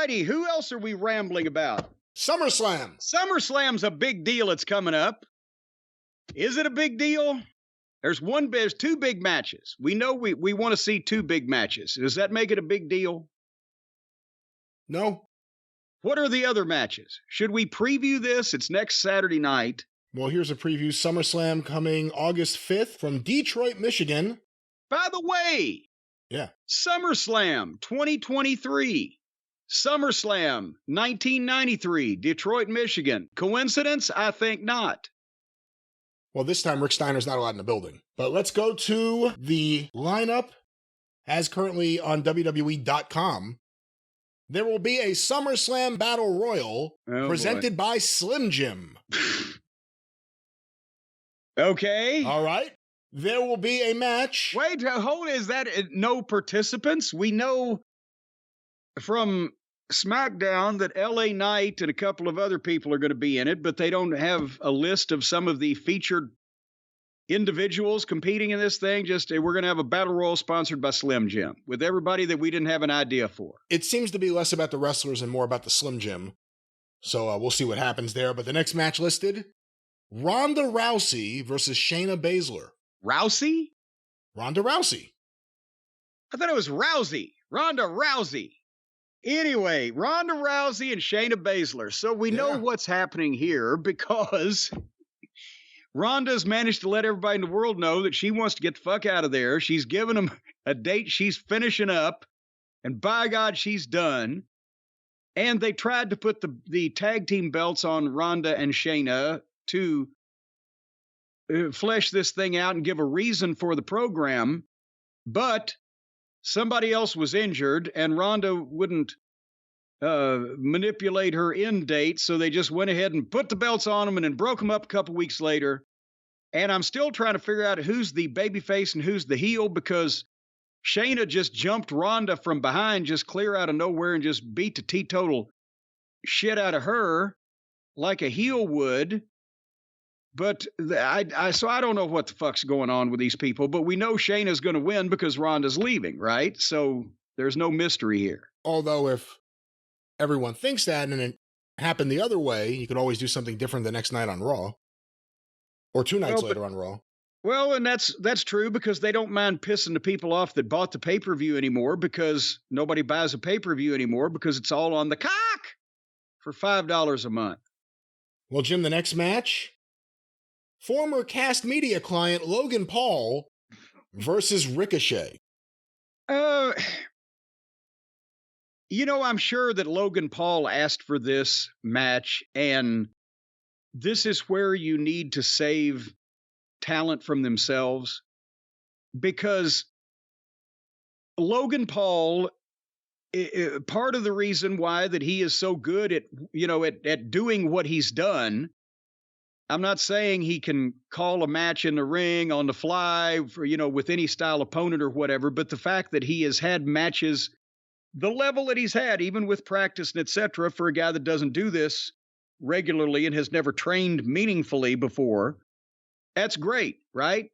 righty. Who else are we rambling about? SummerSlam. SummerSlam's a big deal. It's coming up. Is it a big deal? There's two big matches. We know we want to see two big matches. Does that make it a big deal? No. What are the other matches? Should we preview this? It's next Saturday night. Well, here's a preview. SummerSlam coming August 5th from Detroit, Michigan. By the way, yeah, SummerSlam 2023. SummerSlam 1993, Detroit, Michigan. Coincidence? I think not. Well, this time Rick Steiner's not allowed in the building. But let's go to the lineup as currently on WWE.com. There will be a SummerSlam Battle Royal presented by Slim Jim. Okay. All right. There will be a match. Wait, hold. Is that no participants? We know from SmackDown that LA Knight and a couple of other people are going to be in it, but they don't have a list of some of the featured individuals competing in this thing. Just we're going to have a battle royal sponsored by Slim Jim with everybody that we didn't have an idea for. It seems to be less about the wrestlers and more about the Slim Jim. So we'll see what happens there. But the next match listed, Ronda Rousey versus Shayna Baszler. Rousey? Ronda Rousey. I thought it was Rousey. Ronda Rousey. Anyway, Ronda Rousey and Shayna Baszler. So we know what's happening here because Ronda's managed to let everybody in the world know that she wants to get the fuck out of there. She's given them a date she's finishing up, and by God, she's done. And they tried to put the tag team belts on Ronda and Shayna to flesh this thing out and give a reason for the program, but somebody else was injured, and Ronda wouldn't manipulate her end date, so they just went ahead and put the belts on them and then broke them up a couple weeks later. And I'm still trying to figure out who's the babyface and who's the heel, because Shayna just jumped Ronda from behind, just clear out of nowhere, and just beat the teetotal shit out of her like a heel would. But so I don't know what the fuck's going on with these people, but we know Shayna's going to win because Ronda's leaving, right? So there's no mystery here. Although if everyone thinks that and it happened the other way, you could always do something different the next night on Raw. Or 2 nights later on Raw. Well, and that's true, because they don't mind pissing the people off that bought the pay-per-view anymore, because nobody buys a pay-per-view anymore because it's all on the cock for $5 a month. Well, Jim, the next match, former Cast Media client Logan Paul versus Ricochet. I'm sure that Logan Paul asked for this match, and this is where you need to save talent from themselves, because Logan Paul, part of the reason why that he is so good at doing what he's done, I'm not saying he can call a match in the ring on the fly for, with any style opponent or whatever, but the fact that he has had matches the level that he's had, even with practice and etc., for a guy that doesn't do this regularly and has never trained meaningfully before, that's great, right?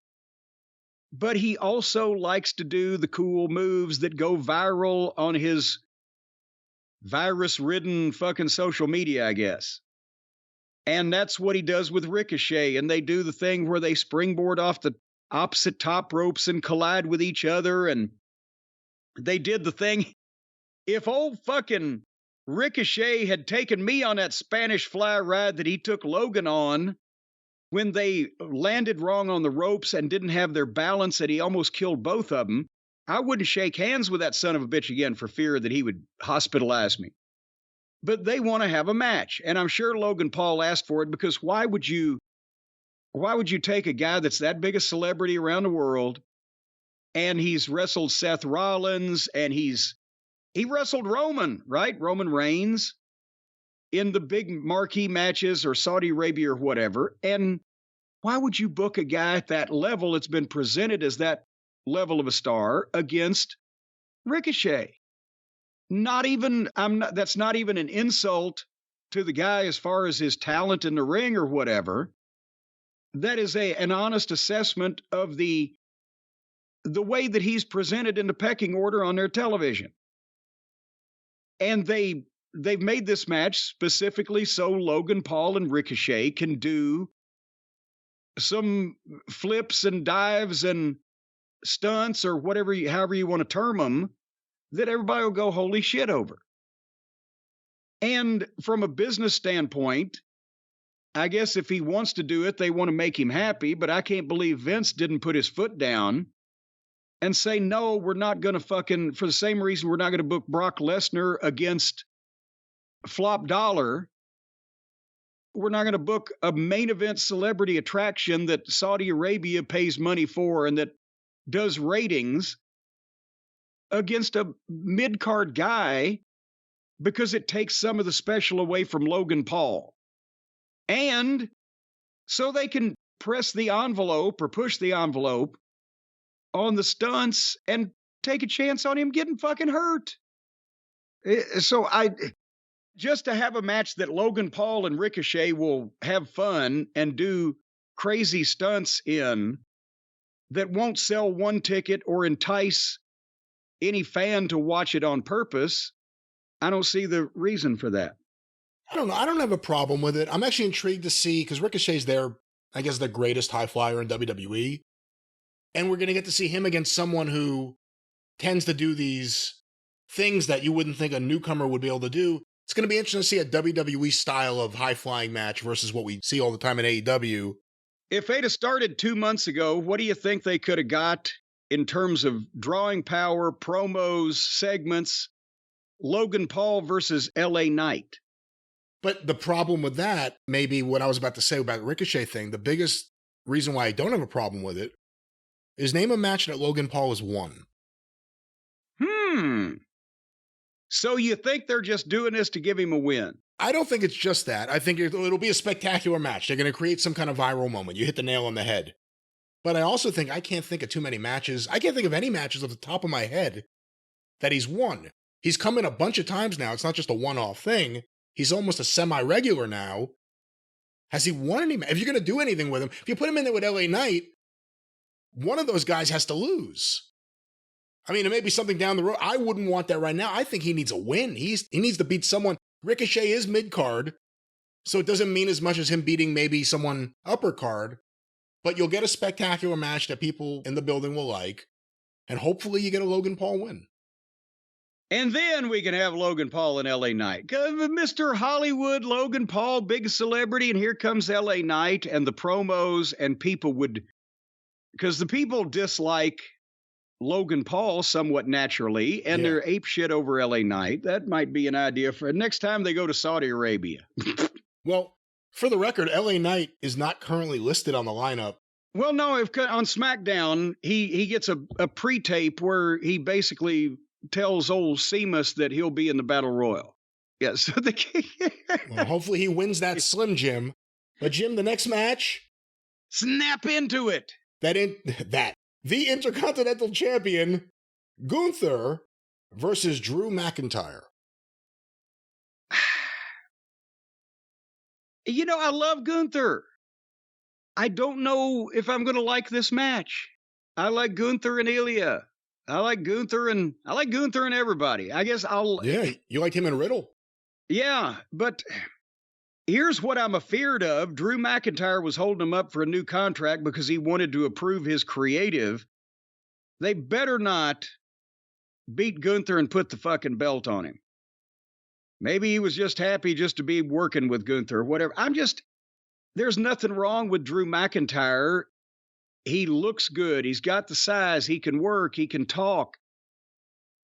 But he also likes to do the cool moves that go viral on his virus-ridden fucking social media, I guess. And that's what he does with Ricochet. And they do the thing where they springboard off the opposite top ropes and collide with each other. And they did the thing. If old fucking Ricochet had taken me on that Spanish Fly ride that he took Logan on, when they landed wrong on the ropes and didn't have their balance and he almost killed both of them, I wouldn't shake hands with that son of a bitch again for fear that he would hospitalize me. But they want to have a match, and I'm sure Logan Paul asked for it, because why would you take a guy that's that big a celebrity around the world, and he's wrestled Seth Rollins, and he wrestled Roman, right? Roman Reigns in the big marquee matches or Saudi Arabia or whatever. And why would you book a guy at that level that's been presented as that level of a star against Ricochet? That's not even an insult to the guy as far as his talent in the ring or whatever. That is an honest assessment of the way that he's presented in the pecking order on their television. And they they've made this match specifically so Logan Paul and Ricochet can do some flips and dives and stunts or whatever, however you want to term them, that everybody will go, holy shit, over. And from a business standpoint, I guess if he wants to do it, they want to make him happy, but I can't believe Vince didn't put his foot down and say, no, we're not going to fucking, for the same reason we're not going to book Brock Lesnar against Flop Dollar. We're not going to book a main event celebrity attraction that Saudi Arabia pays money for and that does ratings against a mid-card guy because it takes some of the special away from Logan Paul. And so they can press the envelope or push the envelope on the stunts and take a chance on him getting fucking hurt. So just to have a match that Logan Paul and Ricochet will have fun and do crazy stunts in that won't sell one ticket or entice any fan to watch it on purpose, I don't see the reason for that. I don't know. I don't have a problem with it. I'm actually intrigued to see, because Ricochet's I guess, the greatest high flyer in WWE. And we're going to get to see him against someone who tends to do these things that you wouldn't think a newcomer would be able to do. It's going to be interesting to see a WWE style of high-flying match versus what we see all the time in AEW. If they'd have started 2 months ago, what do you think they could have got in terms of drawing power, promos, segments, Logan Paul versus LA Knight? But the problem with that, maybe what I was about to say about the Ricochet thing, the biggest reason why I don't have a problem with it is name a match that Logan Paul has won. So you think they're just doing this to give him a win? I don't think it's just that. I think it'll be a spectacular match. They're going to create some kind of viral moment. You hit the nail on the head. But I also think I can't think of too many matches. I can't think of any matches off the top of my head that he's won. He's come in a bunch of times now. It's not just a one-off thing. He's almost a semi-regular now. Has he won any? If you're going to do anything with him, if you put him in there with LA Knight, one of those guys has to lose. I mean, it may be something down the road. I wouldn't want that right now. I think he needs a win. He needs to beat someone. Ricochet is mid-card, so it doesn't mean as much as him beating maybe someone upper card, but you'll get a spectacular match that people in the building will like, and hopefully you get a Logan Paul win. And then we can have Logan Paul and LA Knight. Mr. Hollywood, Logan Paul, big celebrity, and here comes LA Knight and the promos, and people would, because the people dislike Logan Paul somewhat naturally, and they're apeshit over LA Knight. That might be an idea for next time they go to Saudi Arabia. Well, for the record, LA Knight is not currently listed on the lineup. Well, no, if on SmackDown, he gets a pre-tape where he basically tells old Sheamus that he'll be in the Battle Royal. Yeah, so well, hopefully he wins that Slim Jim. But Jim, the next match, snap into it. The Intercontinental Champion, Gunther, versus Drew McIntyre. You know, I love Gunther. I don't know if I'm going to like this match. I like Gunther and Ilya. I like Gunther and everybody. I guess Yeah, you liked him and Riddle. Yeah, but here's what I'm afeared of. Drew McIntyre was holding him up for a new contract because he wanted to approve his creative. They better not beat Gunther and put the fucking belt on him. Maybe he was just happy just to be working with Gunther or whatever. There's nothing wrong with Drew McIntyre. He looks good. He's got the size. He can work. He can talk.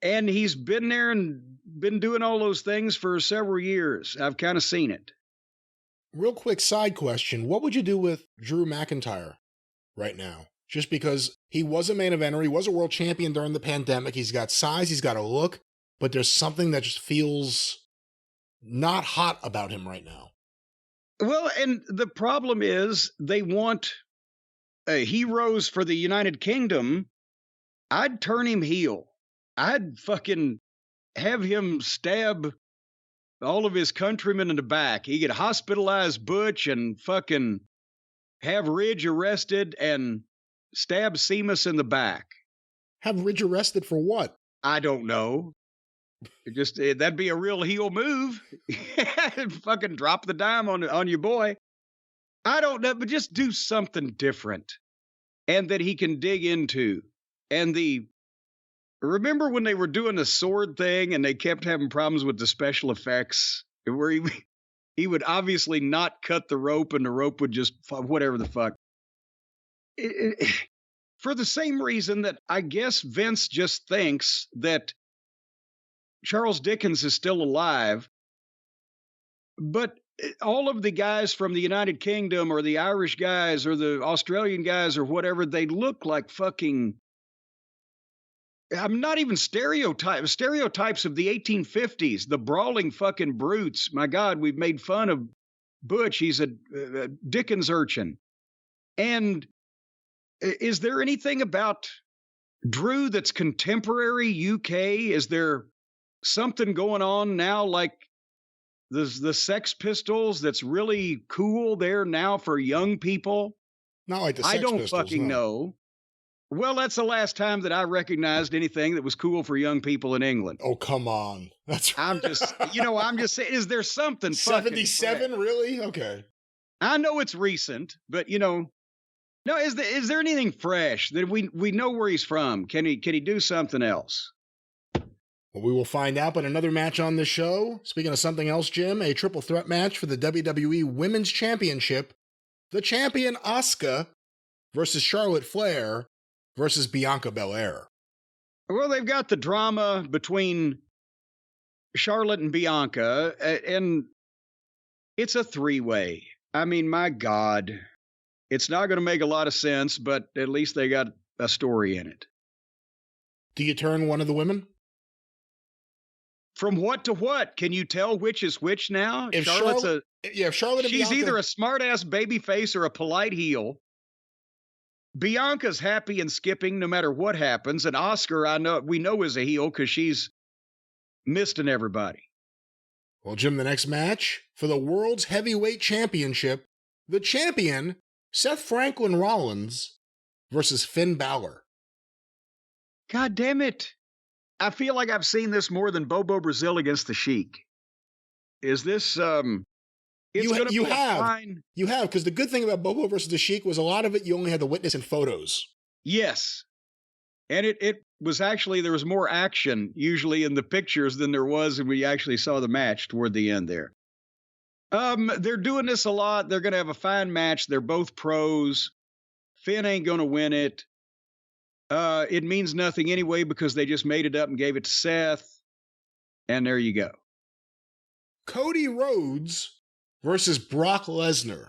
And he's been there and been doing all those things for several years. I've kind of seen it. Real quick side question. What would you do with Drew McIntyre right now? Just because he was a main eventer, he was a world champion during the pandemic. He's got size, he's got a look, but there's something that just feels not hot about him right now. Well, and the problem is they want heroes for the United Kingdom. I'd turn him heel. I'd fucking have him stab all of his countrymen in the back. He could hospitalize Butch and fucking have Ridge arrested and stab Sheamus in the back. Have Ridge arrested for what? I don't know. That'd be a real heel move. Fucking drop the dime on your boy. I don't know, but just do something different and that he can dig into. And remember when they were doing the sword thing and they kept having problems with the special effects where he would obviously not cut the rope and the rope would just whatever the fuck. For the same reason that I guess Vince just thinks that Charles Dickens is still alive, but all of the guys from the United Kingdom or the Irish guys or the Australian guys or whatever, they look like fucking, I'm not even stereotypes of the 1850s, the brawling fucking brutes. My God, we've made fun of Butch. He's a Dickens urchin. And is there anything about Drew that's contemporary UK? Is there something going on now like the Sex Pistols that's really cool there now for young people? Not like the Sex Pistols. I don't fucking know. Well, that's the last time that I recognized anything that was cool for young people in England. Oh, come on. That's I'm just saying, is there something 77 really? Okay. I know it's recent, but no, is there anything fresh that we know where he's from? Can he do something else? Well, we will find out, but another match on the show. Speaking of something else, Jim, a triple threat match for the WWE Women's Championship. The champion Asuka versus Charlotte Flair versus Bianca Belair. Well, they've got the drama between Charlotte and Bianca, and it's a three-way. I mean, my God, it's not going to make a lot of sense, but at least they got a story in it. Do you turn one of the women? From what to what? Can you tell which is which now? If Charlotte and she's Bianca, either a smart-ass babyface or a polite heel. Bianca's happy and skipping no matter what happens, and Asuka, we know is a heel because she's misting everybody. Well, Jim, the next match for the World's Heavyweight Championship, the champion, Seth Franklin Rollins versus Finn Balor. God damn it. I feel like I've seen this more than Bobo Brazil against the Sheik. Is this, You have, because the good thing about Bobo versus the Sheik was a lot of it you only had to witness in photos. Yes. And it was actually, there was more action usually in the pictures than there was when we actually saw the match toward the end there. They're doing this a lot. They're going to have a fine match. They're both pros. Finn ain't going to win it. It means nothing anyway because they just made it up and gave it to Seth. And there you go. Cody Rhodes versus Brock Lesnar.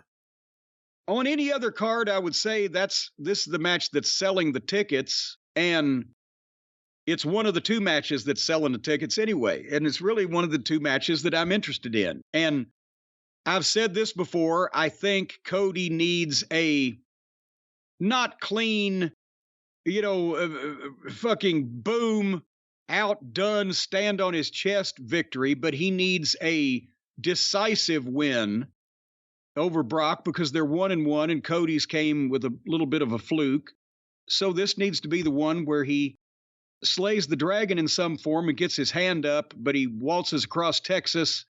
On any other card, I would say this is the match that's selling the tickets, and it's one of the two matches that's selling the tickets anyway. And it's really one of the two matches that I'm interested in. And I've said this before. I think Cody needs a not clean, fucking boom, outdone, stand on his chest victory, but he needs a decisive win over Brock because they're 1-1 and Cody's came with a little bit of a fluke. So this needs to be the one where he slays the dragon in some form and gets his hand up, but he waltzes across Texas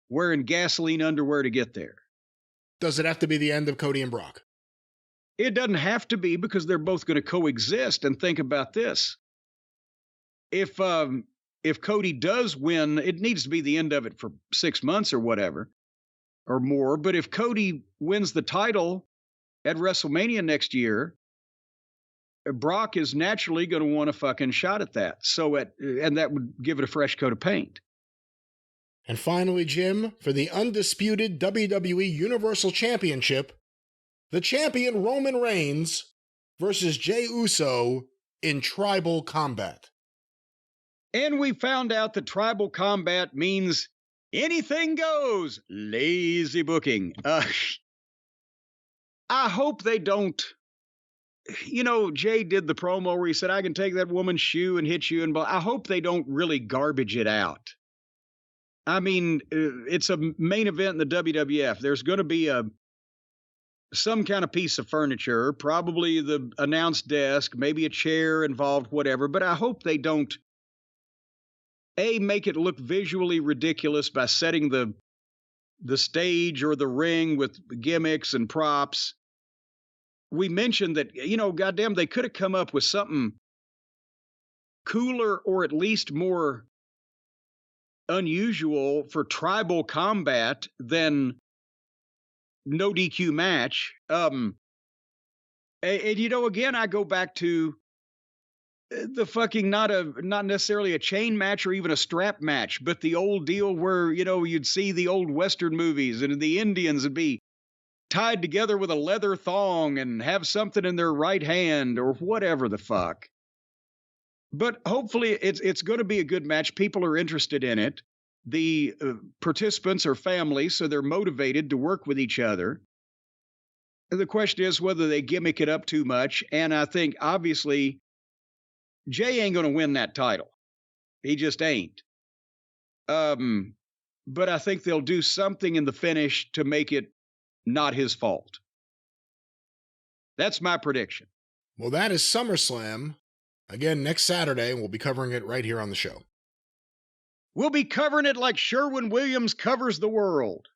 wearing gasoline underwear to get there. Does it have to be the end of Cody and Brock? It doesn't have to be because they're both going to coexist. And think about this. If Cody does win, it needs to be the end of it for 6 months or whatever or more. But if Cody wins the title at WrestleMania next year, Brock is naturally going to want a fucking shot at that. And that would give it a fresh coat of paint. And finally, Jim, for the undisputed WWE Universal Championship, the champion Roman Reigns versus Jey Uso in tribal combat. And we found out that tribal combat means anything goes. Lazy booking. I hope they don't. Jay did the promo where he said, I can take that woman's shoe and hit you. I hope they don't really garbage it out. I mean, it's a main event in the WWF. There's going to be some kind of piece of furniture, probably the announce desk, maybe a chair involved, whatever. But I hope they don't make it look visually ridiculous by setting the stage or the ring with gimmicks and props. We mentioned that, goddamn, they could have come up with something cooler or at least more unusual for tribal combat than no DQ match. And again, I go back to the fucking not necessarily a chain match or even a strap match, but the old deal where, you'd see the old Western movies and the Indians would be tied together with a leather thong and have something in their right hand or whatever the fuck. But hopefully it's going to be a good match. People are interested in it. The participants are family, so they're motivated to work with each other. The question is whether they gimmick it up too much. And I think, obviously, Jey ain't going to win that title. He just ain't. But I think they'll do something in the finish to make it not his fault. That's my prediction. Well, that is SummerSlam. Again, next Saturday, and we'll be covering it right here on the show. We'll be covering it like Sherwin-Williams covers the world.